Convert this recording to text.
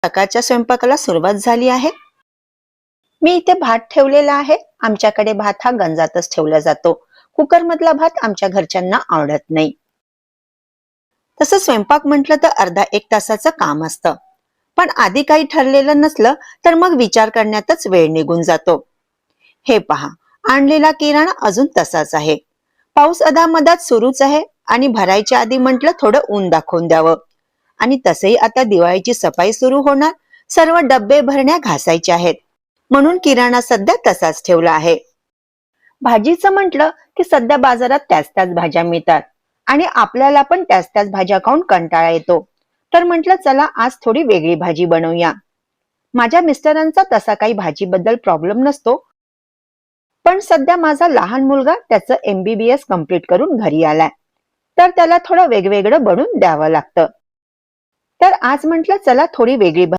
सकाळच्या स्वयंपाकाला सुरुवात झाली आहे. मी इथे भात ठेवलेला आहे. आमच्याकडे भात हा गंजातच ठेवला जातो. कुकर मधला भात आमच्या घरच्यांना आवडत नाही. तसं स्वयंपाक म्हटलं तर अर्धा एक तासाचं काम असतं. पण आधी काही ठरलेलं नसलं तर मग विचार करण्यातच वेळ निघून जातो. हे पहा, आणलेला किराणा अजून तसाच आहे. पाऊस अधामधात सुरूच आहे आणि भरायच्या आधी म्हटलं थोडं ऊन दाखवून द्यावं. आणि तसही आता दिवाळीची सफाई सुरू होणार. सर्व डब्बे भरण्या घासायच्या आहेत. म्हणून किराणा सध्या तसाच ठेवला आहे. भाजीचं म्हटलं की सध्या बाजारात त्याच भाज्या मिळतात आणि आपल्याला पण त्याच भाज्या खाऊन कंटाळा येतो. तर म्हटलं चला आज थोडी वेगळी भाजी बनवूया. माझ्या मिस्टरांचा तसा काही भाजीबद्दल प्रॉब्लेम नसतो. पण सध्या माझा लहान मुलगा त्याचं MBBS कंप्लीट करून घरी आलाय. तर त्याला थोडं वेगवेगळं बनवून द्यावं लागतं. तर आज म्हटलं चला थोडी वेगळी